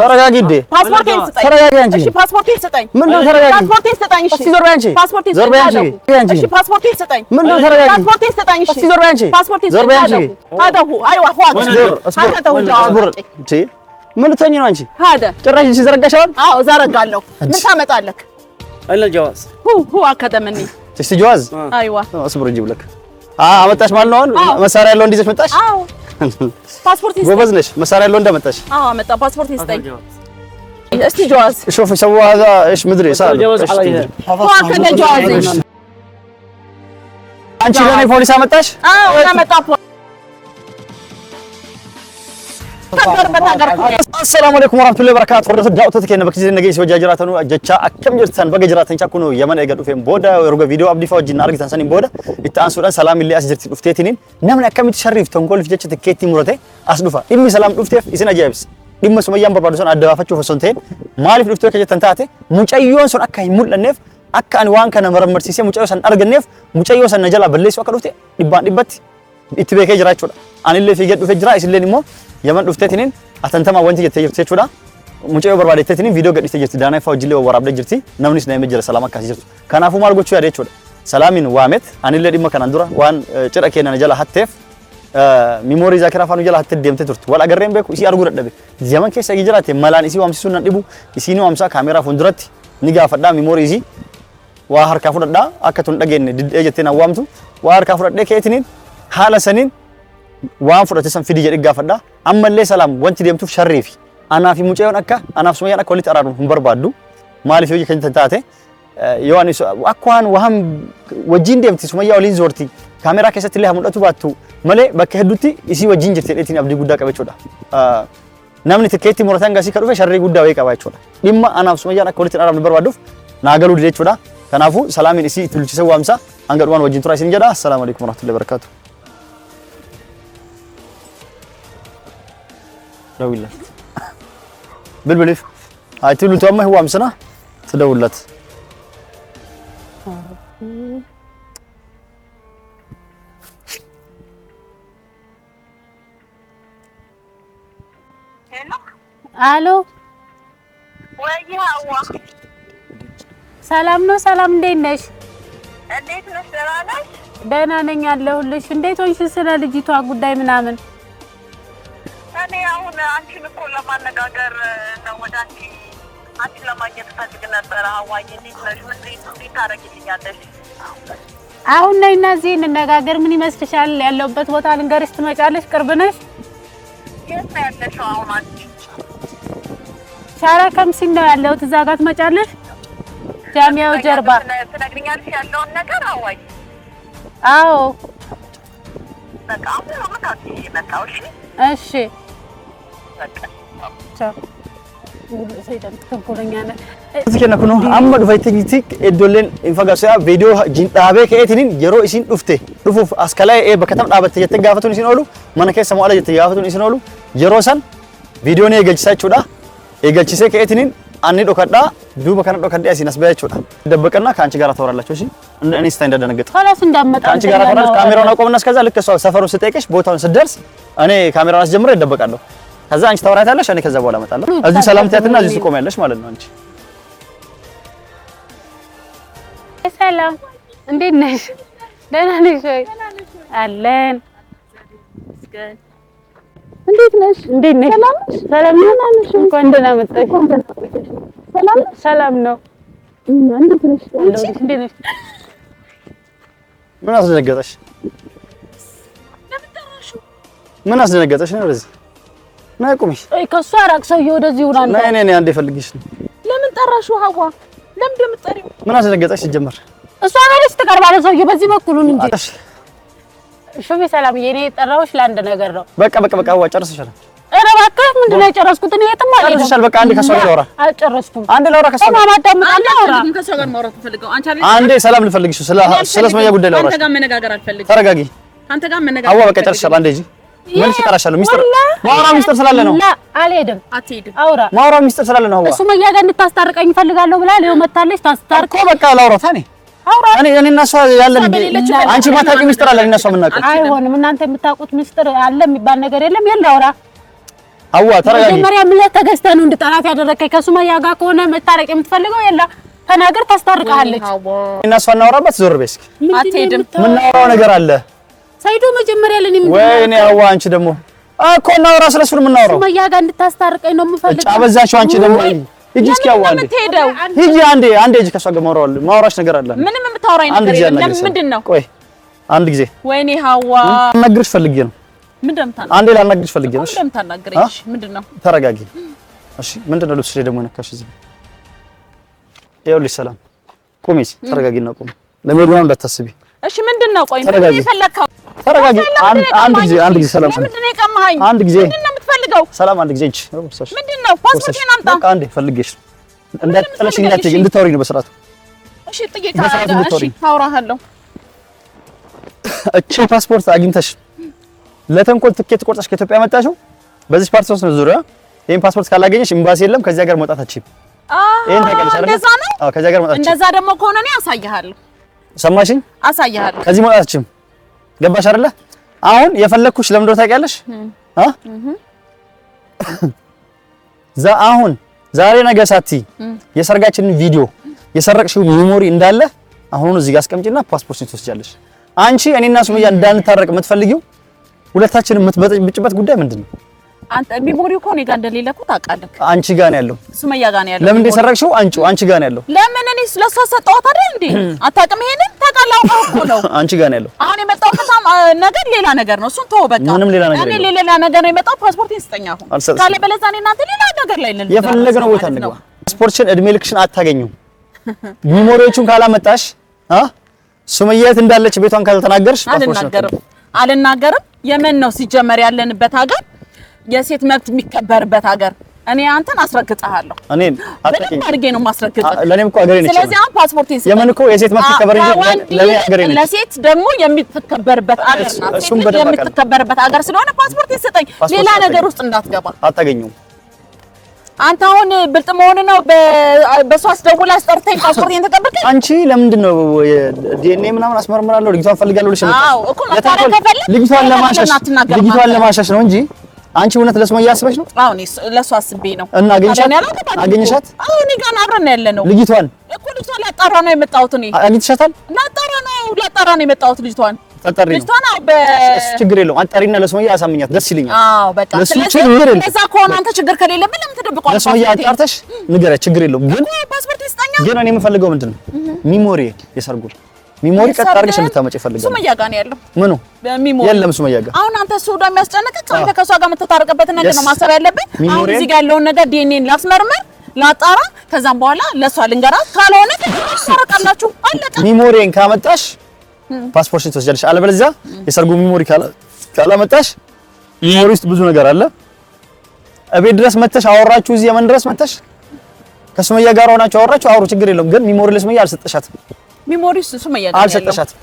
ተረጋጊ እንዴ ፓስፖርቴን ስጠኝ ተረጋጊ አንቺ እሺ ፓስፖርቴን ስጠኝ ምንድን ነው ተረጋጊ ፓስፖርቴን ስጠኝ እሺ ዞር በይ አንቺ ፓስፖርቴን ዞር በይ አንቺ እሺ ፓስፖርቴን ስጠኝ ምንድን ነው ተረጋጊ ፓስፖርቴን ስጠኝ እሺ ዞር በይ አንቺ ፓስፖርቴን ዞር በይ አንቺ هذا هو ايوه هو اصبر انت ምን ልትሆኚ ነው አንቺ هذا ጭራሽ እሺ ዘረጋሻል አዎ ዘረጋለሁ ምን ታመጣለህ الا الجواز هو اكد مني እስቲ ጀዋዝ ايوه اصبر እጅ ብለክ አመጣሽ ማለት ነው መሳሪያ ያለው እንዲዘሽ መጣሽ አዎ ፓስፖርቴን ጎበዝ ነሽ መሳሪያ ያለው እንደመጣሽ አዎ አመጣ ፓስፖርቴን ስጠኝ እስቲ ጀዋዝ شوف سووا هذا ايش مدري صار الجواز عليها هو اكد جوازي አንቺ ለኔ ፖሊስ አመጣሽ አዎ አመጣ السلام عليكم ورحمه الله وبركاته ወርደ ዳውተት ከነ በክዚ ነገ ሲወጃ ጅራተኑ አጀቻ አከም ጅርተን በገ ጅራተን ቻኩኑ የመን አይገዱ ፈም ቦዳ ወርጎ ቪዲዮ አብዲ ፈውጅና አርግተን ሰኒ ቦዳ ኢታን ሱዳን ሰላም ኢሊያስ ጅርቲ ዱፍቴቲኒን ነምን አከምት ሸሪፍ ተንኮል ፍጀች ተኬቲ ሙረቴ አስዱፋ ኢሚ ሰላም ዱፍቴፍ ኢስና ጃይብስ ዲመ ሱመያን በርባዶሰን አደባፋቸው ፈሶንቴን ማሊፍ ዱፍቴ ከጀተንታቴ ሙጨዮን ሱን አካይ ሙልነፍ አካን ዋን ከነ መረመርሲሴ ሙጨዮ ሰን አርገነፍ ሙጨዮ ሰን ነጀላ በለይሶ ከዱፍቴ ዲባን ዲበት ኢትቤከ ጅራቾ አንለ ፊገ ዱፌ ጅራ ኢስለን ሞ የመን ዱፍቴቲኒን አተንተማ ወንቲ የተየፍቴቹዳ ሙጨዮ በርባዴቴቲኒን ቪዲዮ ገዲቴ ጅርቲ ዳናይ ፋውጅሌ ወራብደ ጅርቲ ነምኒስ ናይ መጀረ ሰላም አካሲ ጅርቱ ከናፉ ማርጎቹ ያዴቹዳ ሰላሚን ዋሜት አንለ ዲመ ከናንዱራ ዋን ጭራ ከና ነጀላ ሀቴፍ ሚሞሪ ዛከራ ፋኑ ጀላ ሀቴ ደምቴ ቱርት ወላ ገረም በኩ ሲ አርጉ ረደበ ዘመን ከሰ ጊጅራቴ መላን ሲ ዋምሲ ሱናን ዲቡ ሲኒ ዋምሳ ካሜራ ፉንድረት ኒጋ ፈዳ ሚሞሪ ዚ ዋ ሀርካ ፉደዳ አከቱን ደገነ ዲጀቴና ዋምቱ ዋ ሀርካ ፉደደ ከየትኒን ሐለሰኒን waan fudhatesan fidi jedhi gaafadha ammallee salaam wanti deemtuuf sharrii fi anaa fi mucayyoon akka anaaf sumayyaan akka walitti araaruun hin barbaaddu maaliif yoo kan taate yoo ani akka waan wajjin deemti sumayyaa waliin zoorti kaameraa keessatti illee mul'atu baattu malee bakka hedduutti isii wajjin jirti dheetiin abdii guddaa qaba jechuudha namni tikeetti murataan gaasii ka dhufe sharrii guddaa wayii qaba jechuudha dhimma anaaf sumayyaan akka walitti araaruun barbaadduuf naagaluu dide jechuudha kanaafuu salaamiin isii itti bulchise waamsa hanga dhumaan wajjin turaa isin jedha assalaamu alaykum warahmatullahi wabarakatuh دولت بالبلف هاي تقول له تومه هو امسنا تدولت الو ويا هوا ሰላም ነው ሰላም እንዴት ነሽ እንዴት ነሽ ደህና ነኝ ያለሁልሽ እንዴት ሆንሽ ስለ ልጅቷ ጉዳይ ምናምን እኔ አሁን አንቺን እኮ ለማነጋገር ነው ወደ አንቺ ለማግኘት ፈልግ ነበር አዋዬ እንዴት ነሽ ምን ታረጊልኛለሽ አሁን ነይና እዚህ እንነጋገር ምን ይመስልሻል ያለውበት ቦታ ልንገርሽ ትመጫለሽ ቅርብ ነሽ የት ነው ያለሽው አሁን አንቺ ሻራ ከምሲን ነው ያለሁት እዛ ጋር ትመጫለሽ ጃሚያው ጀርባ ትነግሪኛለሽ ያለውን ነገር አዋዬ አዎ በቃ አሁን ነው መጣው እሺ ciao sei tanto temporaneana Sikena kuno amma dhufaytinitti eddolen infagaasaya video jindhaabe ka'eetinin yeroo isin dhufuuf askalaa bakka tam dhaabatte jette gaafatun isin oolu mana keessa mo'ala jette gaafatun isin oolu yeroo san viidiyoon eegalchisaa jechuudha eegalchisee ka'eetinin anni dhokadhaa duuba kana dhokadhee asin as ba'aa jechuudha dabbaqannaa kaanchi gaara tawarallaችሁ እሺ እኔ ስታይ እንዳደነገጥ خلاص እንዳመጣ ካንቺ ጋራ ተወራሽ ካሜራውን አቆምና እስከዛ ልክ እሷ ሰፈሩን ስትጠይቅሽ ቦታውን ስትደርስ እኔ ካሜራውን አስጀምሬ እደበቃለሁ ከዛ አንቺ ታወራታለሽ እኔ ከዛ በኋላ እመጣለሁ እዚህ ሰላም ትያትና እዚህ ትቆሚያለሽ ማለት ነው አንቺ ሰላም እንዴት ነሽ ደህና ነሽ ወይ አለን እንዴት ነሽ ሰላም ነሽ እንኳን ደህና መጣሽ ሰላም ነው እንዴት ነሽ ምን አስደነገጠሽ ምን አስደነገጠሽ ነው ወደዚህ ነይ ቁሚ ከሷ አራቅ ሰውዬው ወደዚህ ውራን ነይ አንዴ ፈልግሽ ነው ለምን ጠራሽው ሀዋ ለምን እንደምትጠሪው ምን አስደነገጠሽ ሲጀመር እሷ ጋርስ ተቀርባለ ሰውዬው በዚህ በኩሉን እንጂ ሹፊ ሰላም የኔ ጠራውሽ ለአንድ ነገር ነው በቃ ዋ ጨርሰሻል ኧረ እባክህ ምንድነው የጨረስኩት እኔ የትም አልሄድም ጨርሰሻል በቃ አንዴ ከሷ ጋር አውራ አልጨረስኩም አንዴ ላውራ ከሷ ጋር ከሷ ጋር ማውራት ፈልገው አንቺ አለ አንዴ ሰላም ልፈልግሽ ስለ ሱመያ ጉዳይ ላውራ አንተ ጋር መነጋገር አልፈልግም ተረጋጊ አንተ ጋር መነጋገር አዋ በቃ ጨርሰሻል አንዴ እዚህ ምን ሲጠራሻል ሚስጥር ማውራ ሚስጥር ስላለ ነው አልሄድም አትሄድም አውራ ማውራ ሚስጥር ስላለ ነው አዋ ሱመያ ጋር እንድታስታርቀኝ ፈልጋለሁ ብላ ነው መታለች ታስታርቀ እኮ በቃ ላውራ ታኔ እኔ እና እሷ ያለን አንቺ ማታውቂ ሚስጥር አለ እና እሷ የምናውቀው አይሆንም እናንተ የምታውቁት ሚስጥር አለ የሚባል ነገር የለም አውራ አዋ ተረጋጊ። መጀመሪያ ምን ተገዝተህ ነው እንድጠላት ያደረከኝ? ከሱመያ ጋር ከሆነ መታረቅ የምትፈልገው የላ ተናገር፣ ታስታርቃለች። እና እሷ እናወራበት። ዞር በይ እስኪ። አትሄድም። ምን እናወራው ነገር አለ? ሳይዶ መጀመሪያ ለኔ ምን ወይኔ አዋ አንቺ ደግሞ እኮ እናወራ ስለሱ ነው የምናወራው። ሱመያ ጋር እንድታስታርቀኝ ነው የምፈልገው። አበዛሽው አንቺ ደግሞ ሂጂ እስኪ አዋ አንዴ ሂጂ አንዴ ሂጂ ከሷ ጋር ማውራሽ ነገር አለ። ምንም የምታወራኝ ነገር የለም። ምንድን ነው? ቆይ አንድ ጊዜ ወይኔ ሀዋ ልነግርሽ ፈልጌ ነው። ምንድን ነው? አንዴ ላናግርሽ ፈልጌ ነው። እሺ ምንድን ነው የምታናግረኝ? እሺ ምንድን ነው? ተረጋጊ እሺ። ምንድን ነው ልብስሽ ደግሞ ነካሽ እዚህ? ይኸውልሽ ሰላም ቁሚ፣ ተረጋጊና ቁሚ። ለምን ነው እንዳታስቢ። እሺ ምንድን ነው? ቆይ ምንድን ነው የፈለከው? ተረጋጊ። አንድ ጊዜ ሰላም። ምንድን ነው የቀማኸኝ? አንድ ጊዜ ምንድን ነው የምትፈልገው? ሰላም አንድ ጊዜ እንጂ ምንድን ነው? ፓስፖርቴን አምጣ። በቃ አንዴ ፈልጌሽ እንዳትጠለሽ እንዳትሄጂ እንድታወሪኝ ነው በስርዓቱ። እሺ ጥቂት እሺ አውራሃለሁ። እቺ ፓስፖርት አግኝተሽ ለተንኮል ትኬት ቆርጠሽ ከኢትዮጵያ መጣሽው በዚህ ፓስፖርት ነው ዙሪያ። ይሄን ፓስፖርት ካላገኘሽ ኤምባሲ የለም፣ ከዚህ ሀገር መውጣት አትችይም። ይሄን ታውቂያለሽ አይደል? እንደዛ ነው። አዎ ከዚህ ሀገር መውጣት አትችይም። እንደዛ ደግሞ ከሆነ እኔ አሳይሃለሁ። ሰማሽኝ? አሳይሃለሁ። ከዚህ መውጣት አትችይም። ገባሽ አይደለ? አሁን የፈለኩሽ ለምን እንደሆነ ታውቂያለሽ? አሁን ዛሬ ነገ ሳትይ የሰርጋችንን ቪዲዮ የሰረቅሽው ሜሞሪ እንዳለ አሁን እዚህ ጋር አስቀምጪና ፓስፖርት ትወስጃለሽ። አንቺ እኔና ሱመያ እንዳንታረቅ የምትፈልጊው ሁለታችንን የምትበጭበት ጉዳይ ምንድነው? አንተ ሜሞሪው እኮ እኔ ጋር እንደሌለ እኮ ታውቃለህ። አንቺ ጋር ነው ያለው። ሱመያ ጋር ነው ያለው። ለምን እንደሰረቅሽው አንቺ ጋር ነው ያለው። ለምን እኔ ስለሷ ሰጠኋት አይደል እንዴ? አታውቅም? ይሄንን ታውቃለህ? አውቀው እኮ ነው አንቺ ጋር ነው ያለው። አሁን የመጣው ነገር ሌላ ነገር ነው። እሱን ተወው በቃ። ምንም ሌላ ነገር እኔ ሌላ ነገር ነው የመጣው። ፓስፖርት ይስጠኝ አሁን። ካለ በለዛ እኔ እናንተ ሌላ ነገር ላይ ነን። የፈለግነው ቦታ እንግባ። ፓስፖርትሽን እድሜ ልክሽን አታገኙም። ሜሞሪዎቹን ካላመጣሽ ሱመያ የት እንዳለች ቤቷን ካልተናገርሽ አልናገርም። የመን ነው ሲጀመር ያለንበት ሀገር፣ የሴት መብት የሚከበርበት ሀገር። እኔ አንተን አስረግጠሃለሁ። እኔን አጥቂኝ አድርጌ ነው ማስረግጠህ። ለኔም እኮ ሀገሬ ነች። ስለዚህ አሁን ፓስፖርት ይስጥ። የመን እኮ የሴት መብት ይከበር እንጂ ለኔ ሀገሬ ነች። ለሴት ደግሞ የምትከበርበት ሀገር ናት። ሴት የምትከበርበት ሀገር ስለሆነ ፓስፖርት ይስጠኝ። ሌላ ነገር ውስጥ እንዳትገባ። አታገኙም። አንተ አሁን ብልጥ መሆን ነው። በሷ አስደውላ አስጠርተኝ ፓስፖርቴን ተቀበልከኝ። አንቺ ለምንድን ነው ዲኤንኤ ምናምን አስመርምራለሁ ልጅቷን ፈልጋለሁ ልሽ ነው? አዎ እኮ መታረቅ ከፈለክ ልጅቷን ለማሻሽ ነው እንጂ አንቺ እውነት ለሱመያ አስበሽ ነው? አዎ እኔ ለሷ አስቤ ነው። እና አገኘሻት? አዎ እኔ ጋር አብረን ያለ ነው። ልጅቷን እኮ ልጅቷን ላጣራ ነው የመጣሁት። እኔ አግኝተሻታል? ላጣራ ነው የመጣሁት ልጅቷን። ልጅቷን ችግር የለውም አጣሪና ለሱመያ አሳምኛት፣ ደስ ይለኛል። አዎ በቃ ስለዚህ ለዛ ከሆነ አንተ ችግር ከሌለብን ለምን ትደብቀዋለህ? ለሱመያ አጣርተሽ ንገረኝ፣ ችግር የለውም። ግን ፓስፖርት ይስጠኛ። ግን እኔ የምፈልገው ምንድነው ሚሞሪ፣ የሰርጉን ሚሞሪ ቀጥ አድርገሽ እንድታመጪ እፈልጋለሁ። ሱመያ ጋር ነው ያለው። ምኑ ሚሞሪ የለም ሱመያ ጋር። አሁን አንተ እሱ ወደ የሚያስጨንቅህ አንተ ከሷ ጋር የምትታረቅበትን ነገር ነው ማሰብ ያለብን። አሁን እዚህ ጋር ያለውን ነገር ዲኤንኤን ላስመርመር፣ ላጣራ፣ ከዛም በኋላ ለሷ ልንገራት። ካልሆነ ታረቃላችሁ፣ አለቀ። ሚሞሪን ካመጣሽ ፓስፖርትሽን ትወስጃለሽ። አለበለዚያ የሰርጉ ሚሞሪ ካላመጣሽ ሚሞሪ ውስጥ ብዙ ነገር አለ። እቤት ድረስ መተሽ አወራችሁ፣ እዚህ የመን ድረስ መተሽ ከሱመያ ጋር ሆናችሁ አወራችሁ፣ አውሩ፣ ችግር የለውም። ግን ሚሞሪ ለሱመያ አልሰጠሻትም። ሚሞሪ ሱመያ ጋር አልሰጠሻትም።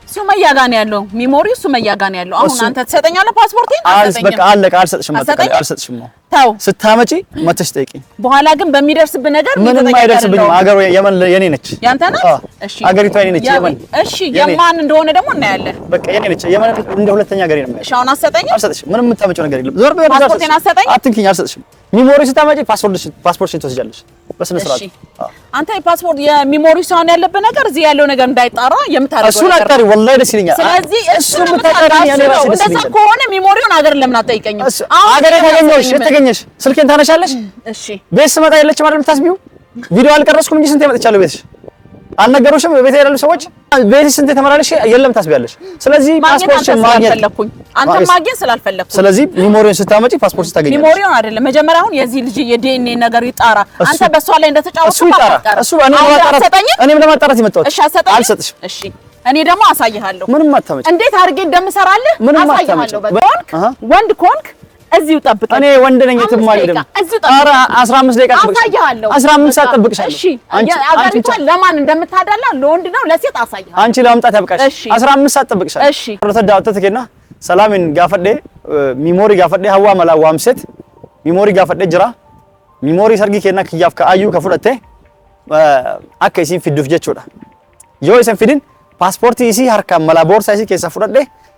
ሱመያ ጋር ነው ያለው። ሚሞሪ ሱመያ ጋር ነው ያለው። አሁን አንተ ትሰጠኛለህ ፓስፖርቴን? በቃ አለቀ። አልሰጥሽም። አልሰጥሽም። ተው ስታመጪ መተሽ ጠይቂኝ። በኋላ ግን በሚደርስብህ ነገር ምንም አይደርስብኝም። አገሩ የመን የኔ ነች። ያንተ ናት? እሺ አገሪቷ የኔ ነች። የመን እሺ የማን እንደሆነ ደግሞ እናያለን። በቃ የኔ ነች። የመን እንደ ሁለተኛ ሀገሬ ነው። እሺ አሁን አትሰጠኝም? አልሰጥሽም። ምንም የምታመጪው ነገር የለም። ዞር በይ። ፓስፖርቴን አትሰጠኝም? አትንኪኝ። አልሰጥሽም። ሚሞሪ ስታመጪ ፓስፖርትሽን ትወስጃለሽ በስነ ስርዓት። አንተ የፓስፖርት የሚሞሪ ሳይሆን ያለበት ነገር እዚህ ያለው ነገር እንዳይጣራ የምታደርገው እሱን አጣሪ። ወላሂ ደስ ይለኛል። ስለዚህ እሱን የምታጣሪ እንደዛ ከሆነ ሚሞሪውን አገር ለምን አትጠይቀኝም? አገር የተገኘሽ የተገኘሽ ስልኬን ታነሻለሽ። እሺ ቤት ስመጣ የለችም አይደል የምታስቢው? ቪዲዮ አልቀረስኩም እንጂ ስንቴ መጥቻለሁ ቤትሽ። አልነገሩሽም? ቤት ያሉ ሰዎች ቤትሽ ስንቴ ተመላለሽ የለም ታስቢያለሽ። ስለዚህ ፓስፖርትሽን ማግኘት ፈለኩኝ፣ አንተ ማግኘት ስላልፈለኩ። ስለዚህ ሚሞሪውን ስታመጪ ፓስፖርት ታገኛለሽ። ሚሞሪውን አይደለም መጀመሪያ አሁን የዚህ ልጅ የዲኤንኤ ነገር ይጣራ። አንተ በሷ ላይ እንደተጫወተው እሱ ይጣራ። እሱ እኔም ለማጣራት የመጣሁት። እሺ አልሰጥሽም። እሺ እኔ ደግሞ አሳይሃለሁ። ምንም አታመጪ። እንዴት አድርጌ እንደምሰራልህ አሳይሃለሁ። በቃ ወንድ ኮንክ እዚሁ ጠብቀኝ። እኔ ወንድ ነኝ፣ የትም አልሄድም። ኧረ 15 ደቂቃ አሳይሃለሁ። 15 ሰዓት ጠብቅሻለሁ። እሺ አገሪቷን ለማን እንደምታዳላ ለወንድ ነው ለሴት አሳይሃለሁ። አንቺ ለማምጣት ያብቃሽ። 15 ሰዓት ጠብቅሻለሁ። እሺ ተዳውተትከና ሰላምን ጋፈዴ ሚሞሪ ጋፈዴ ሀዋ መላ ዋምሰት ሚሞሪ ጋፈዴ ጅራ ሚሞሪ ሰርጊ ከና ከያፍ ከአዩ ከፉደቴ አከ ኢሲን ፊዱፍ ጀቾዳ ዮ ኢሲን ፊድን ፓስፖርት ኢሲ ሀርካ መላ ቦርሳ ኢሲ ከሳ ፉደዴ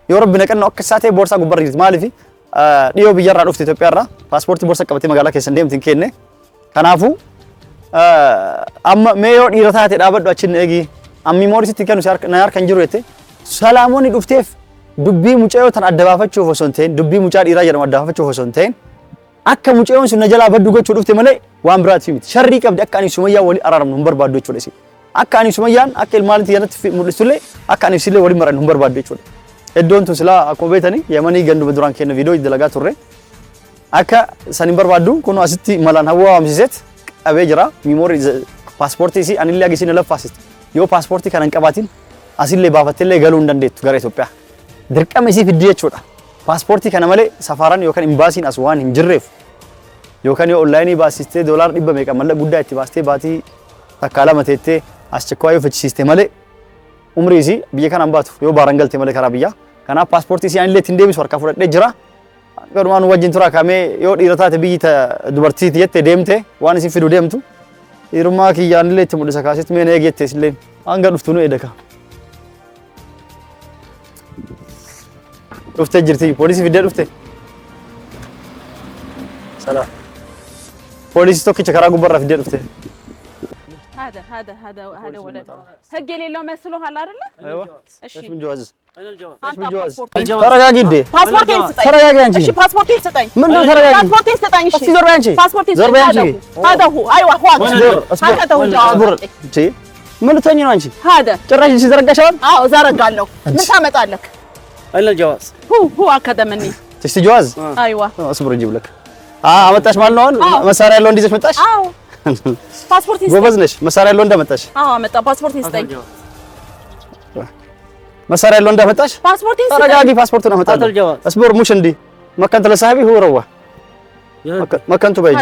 የወረብ ነቀን ነው ከሳቴ ቦርሳ ጉበር ይዝ ማለፊ dhiyoo biyyarraa dhufte Itoophiyaarraa paaspoortii borsa qabatee magaalaa keessa deemtiin kenne. Kanaafuu amma mee yoo dhiira taate dhaabadhu achi eegi ammi moorisitti kennu na harka hin jiru jette salaamoonni dhufteef dubbii mucaayoo tan adda baafachuuf osoo hin ta'in dubbii mucaa dhiiraa jedhamu adda baafachuuf osoo hin ta'in akka mucaayoon sun na jalaa baddu gochuu dhufte malee waan biraati miti sharrii qabdi akka ani Sumayyaa wali araaramnu hin barbaaddu jechuudha isi akka ani Sumayyaan akka ilmaanitti yanatti mul'istullee akka ani sillee wali marannu hin barbaaddu jechuudha iddoon tun silaa akkuma beetanii Yemanii ganduma duraan kenna viidiyoo dalagaa turre akka san hin barbaaddu kun asitti malaan hawaa waamsiseet qabee jira miimoorii paaspoortii isi anillee agarsiisne laffaasisti yoo paaspoortii kana hin qabaatin asillee baafatteellee galuu hin dandeettu gara Itoophiyaa dirqama isii fiddi jechuudha paaspoortii kana malee safaaraan yookaan imbaasiin as waan hin jirreef yookaan yoo onlaayinii baasistee doolaar 100 meeqa mallaqa guddaa itti baastee baatii takkaa lama teettee as chekkoo yoo fichisiiste malee umrii isii biyya kanaan baatu yoo baaran galte malee karaa biyyaa kanaaf paaspoortii isii anillee ittiin deebisu harkaa fudhadhee jira garumaan wajjin tura kamee yoo dhiira taate biyyi dubartiiti jettee deemte waan isin fidu deemtu dhiirummaa kiyyaanillee itti mul'isa kaasitti mee eegeette isillee hanga dhuftu nu eedaka dhuftee jirti poolisii fiddee dhufte salaam poolisii tokkicha karaa gubbarraa fiddee dhufte هذا ولد هجي لي لو مسلوه على رلا ايوه ايش من جواز ايش من جواز ترى دي باسبورتي ترى ايش باسبورتي ستاي من دون ترى باسبورتي ستاي ايش زور بانشي باسبورتي زور بانشي هذا هو ايوه هو هذا هو اصبر تي من تاني انشي هذا ጭራሽ ሲዘረጋሻል زرقالو من ታመጣለክ اين الجواز هو هكذا مني تشتي جواز ايوه اصبر اجيب لك አመጣሽ ማለት ነው መሳሪያ ያለው እንዲዘሽ መጣሽ ፓስፖርት ይስጠኝ ጎበዝ ነሽ መሳሪያ ያለው እንደመጣሽ መጣ ፓስፖርት ይስጠኝ መሳሪያ ያለው እንደመጣሽ ፓስፖርት ይስጠኝ ተረጋጊ ፓስፖርቱን አመጣለሁ አስቦር ሙሽ እንዲ መከንት ለሳቢ هو روا መከንቱ ባይጂ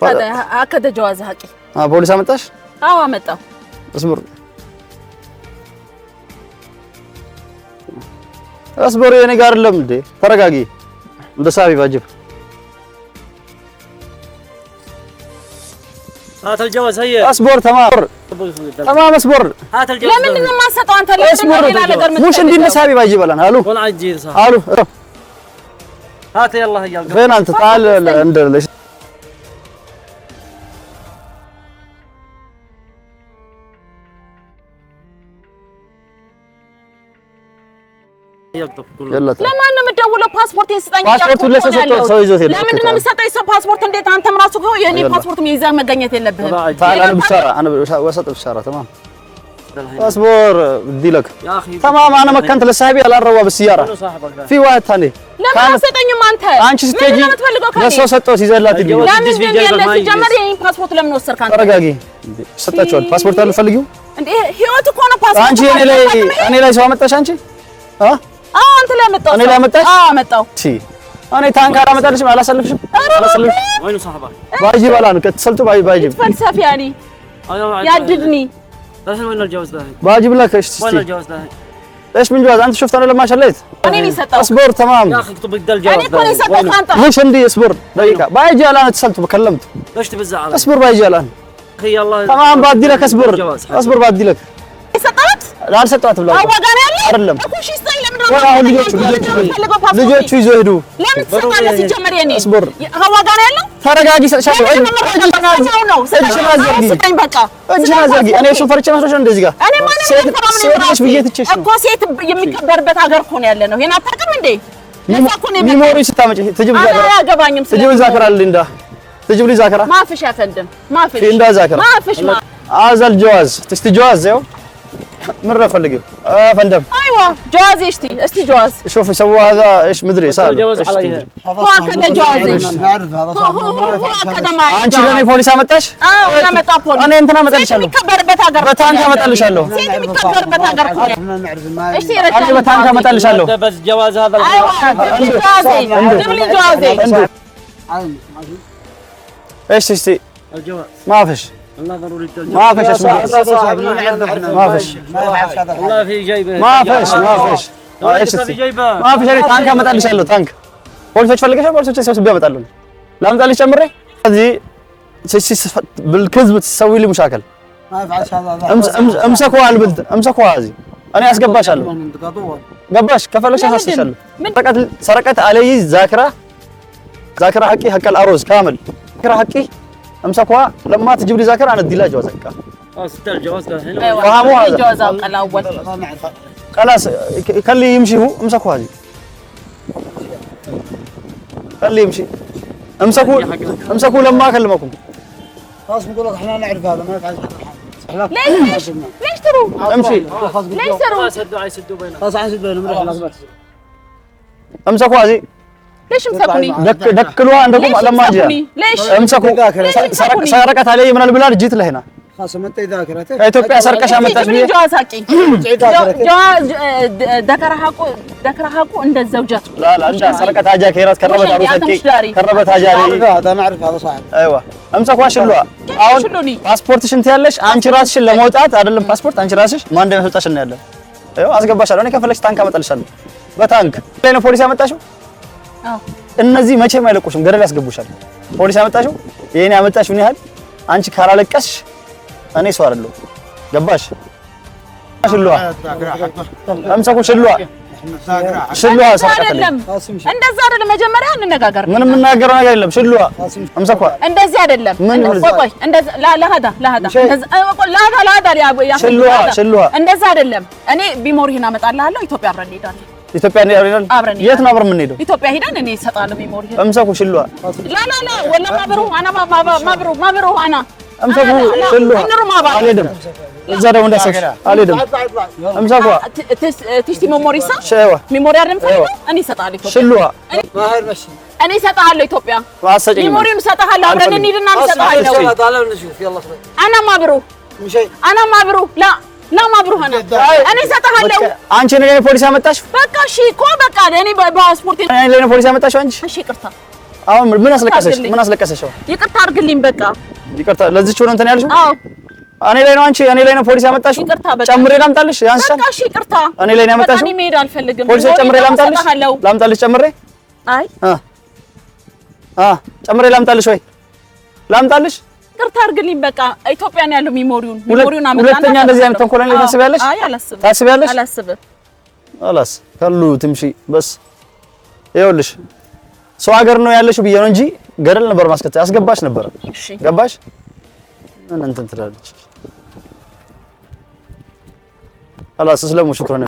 هذا هكذا جواز حقي ፖሊስ አመጣሽ መጣ አስቦር አስቦር የኔ ጋር አይደለም እንዴ ተረጋጊ እንደሳቢ ባጅብ هات الجواز هيا اصبر تمام اصبر هات الجواز لمن ما سطوا انت لمن مش عندي نسابي باجي بلان الو ولا عجيز صح الو هات يلا هيا فين انت تعال عند يلا لما انا مدوله باسبورت يسطኝ ፓስፖርት ለሰው ሰው ይዞት ሄደ ለምን ነው የሚሰጠኝ ሰው ፓስፖርት እንዴት አንተም ራሱ ነው የኔ ፓስፖርት ይዘህ መገኘት የለብህም تعال انا وسط بشاره تمام اصبر بدي لك يا اخي تمام انا مكنت لصاحبي على الروا بالسياره في واحد ثاني ለምን አሰጠኝም አንተ አንቺ ስትሄጂ ለሰው ሰጠው ሲዘላት ይልኝ ለምን ያለ ሲጀመር የኔ ፓስፖርት ለምን ወሰድክ አንተ ተረጋጊ ሰጣቸዋል ፓስፖርት አልፈልጊው እንዴ ህይወት እኮ ነው ፓስፖርት አንቺ እኔ ላይ ሰው አመጣሽ አንቺ አንተ ላይ መጣው እኔ ላይ መጣሽ መጣው እሺ እኔ ታንክ አላመጣልሽም አላሰልፍሽም وين صاحبك باجي بلان ከተሰልቱ باجي فلسفه يعني يعددني وين الجواز ده باجي بلاك ايش وين الجواز ده ايش من جواز انت شفت انا لما شليت انا اللي سطوا اصبر تمام يا اخي اكتب لك ده الجواز انا كوني سطوا انت ليش عندي اصبر دقيقه باجي الان اتصلت وكلمت ليش تبزع اصبر باجي الان اخي يلا تمام بدي لك اصبر بدي لك سطات لا سطات بلا አዋጋና ያለ አይደለም እኮ እሺ ስጠኝ ለምን አሁን ልጆቹ ይዘው ሄዱ ለምን ትሰጣለህ ሲጀመር የኔ اصبر አዋጋና ያለው ተረጋጊ ሰጥሻለሁ ስጠኝ በቃ እጅና ዘርጊ እኔ እሱን ፈርቼ መስሎሽ እንደዚህ ጋር እኔ ማንም ሴት ብዬ ትችሽ ነው እኮ ሴት የሚከበርበት ሀገር እኮ ነው ያለ ነው ይሄን አታውቅም እንዴ ሚሞሪ ስታመጪ ትጅብ ዛከራ አያገባኝም ትጅብ ዛከራ እንዳ ትጅብ ዛከራ ማፍሽ ያፈንድም ማፍሽ እንዳ ዛከራ ማፍሽ አዘል ጀዋዝ ትስቲ ጀዋዝ ያው مرة أفلقيه فندم أيوة جواز إشتي استي جواز شوف يسووا هذا إيش مدري صار الجواز عليها هو كذا جواز نعرف هذا هو كذا ما أنت لاني بوليس أمتاش أنا متى بوليس أنا أنت نامت اللي شالو مكبر بتاجر بتانك أمت اللي شالو سيدي مكبر بتاجر احنا نعرف ما إيش أنا رجال بتانك أمت اللي شالو ده بس جواز هذا أيوة جوازي جيب لي جوازي إيش تشتي الجواز ما فيش والله ضروري ما فيش اسمه ما فيش والله في جيبه ما فيش إيش في تشتي جيبه ما فيش أنا تانك أمت اللي شالو تانك بوليس فلقيه بوليس تسوي بيها متعلم لا متعلم شمري هذه بالكذب تسوي لي مشاكل ما يفعلش هذا امسكوا على البنت امسكوا هذه እኔ አስገባሻለሁ። ገባሽ? ከፈለግሽ አሳስሻለሁ። ሰረቀት አለይ ذاكرة حقي حق الأرز كامل ذاكرة حقي أمسكها لما تجيب لي ذاكرة أنا أدي لها جواز حقها. ستار جواز كان هنا. فهموا هذا. جواز الأول. خلاص خليه يمشي هو امسكوا هذه. خليه يمشي. امسكوا لما أكلمكم. خلاص بقول لك احنا نعرف هذا ما يفعل. ليش تروح؟ امشي. ليش تروح؟ يسدوا بينهم. خلاص عن بينهم خلاص بس. امسكوا هذه. ليش مسكوني؟ دكلوها عندكم لما اجي. ليش؟ امسكوا سرقت علي من البلاد جيت لهنا. خلاص انت ذاكرتك. كإثيوبيا سرقش አመጣሽ ብዬ جواز حقي. جواز ذكر حقه عند الزوجات. لا انت سرقت حاجه كيرات كربت عروسك كربت حاجه هذا انا اعرف هذا صاحب. ايوه امسكوا ሽሉዋ አሁን ፓስፖርትሽን ትያለሽ አንቺ ራስሽን ለመውጣት አይደለም ፓስፖርት አንቺ ራስሽ ማን እንደሚያስወጣሽ ነው ያለው። አይው አስገባሻለሁ እኔ ከፈለግሽ ታንክ አመጣልሻለሁ በታንክ ላይ ነው ፖሊስ ያመጣሽው። እነዚህ መቼም አይለቁሽም ገደል ያስገቡሻል። ፖሊስ ያመጣሽው የኔ ያመጣሽ ምን ያህል አንቺ ካላለቀስሽ እኔ ሰው አይደለሁ። ገባሽ? ሽሉዋ አምሳኩ ሽሉዋ አይደለም እንደዛ አይደለም። መጀመሪያ እንነጋገር። ምንም የምናገረው ነገር የለም። ሽሉዋ አምሳኩ እንደዚህ አይደለም። ቆይ እንደዛ ለሃዳ ሽሉዋ እንደዛ አይደለም። እኔ ቢሞሪህን አመጣልሃለሁ። ኢትዮጵያ አብረን እንሄዳለን። ኢትዮጵያ እንሄዳለን። የት ነው አብረን የምንሄደው? ኢትዮጵያ ሄደን እኔ እሰጣለሁ ቢሞሪህን። አምሳኩ ሽሉዋ ላ ወላ ማብሩ አና አምሳኩ ሽሉዋ አልሄድም። እዛ ደግሞ እንዳሰብሽ አልሄድም። አምሳኩ ትሽቲ ሜሞሪሳ ሸዋ ሜሞሪ አይደለም እኔ እሰጣለሁ። ኢትዮጵያ ሽሉዋ እኔ እሰጣለሁ። ኢትዮጵያ ሜሞሪም እሰጣለሁ። አብረን እንሂድና እሰጣለሁ። አና ማብሩ ላ ማብሩ ሆነ እኔ እሰጣለሁ። አንቺ ነኝ ፖሊስ ያመጣሽ። በቃ እሺ እኮ በቃ እኔ በፓስፖርት እኔ ነኝ ፖሊስ ያመጣሽ አንቺ። እሺ ይቅርታ። አሁን ምን አስለቀሰሽ? ምን አስለቀሰሽ? ይቅርታ አድርግልኝ። በቃ ይቅርታ። ለዚህች ነው እንትን ያልሽው? አዎ እኔ ላይ ነው አንቺ እኔ ላይ ነው ፖሊስ ያመጣሽው? ይቅርታ በቃ ጨምሬ ላምጣልሽ? ያንሳል። በቃ እሺ ይቅርታ። እኔ ላይ ነው ያመጣሽው? እኔ መሄድ አልፈልግም። ፖሊስ ጨምሬ ላምጣልሽ ጨምሬ? አይ ጨምሬ ላምጣልሽ ወይ ላምጣልሽ? ይቅርታ አድርግልኝ። በቃ ኢትዮጵያ ነው ያለው ሜሞሪውን አመጣና ሁለተኛ እንደዚህ አይነት ተንኮል ላይ ታስቢያለሽ? አይ አላስብም። ታስቢያለሽ? አላስብም። አላስ ከሉ ትምሺ በስ ይኸውልሽ ሰው ሀገር ነው ያለሽው ብዬ ነው እንጂ ገደል ነበር ማስከተል ያስገባሽ ነበር። እሺ ገባሽ? እንትን ትላለች አላስ ስለሙ ሽክራን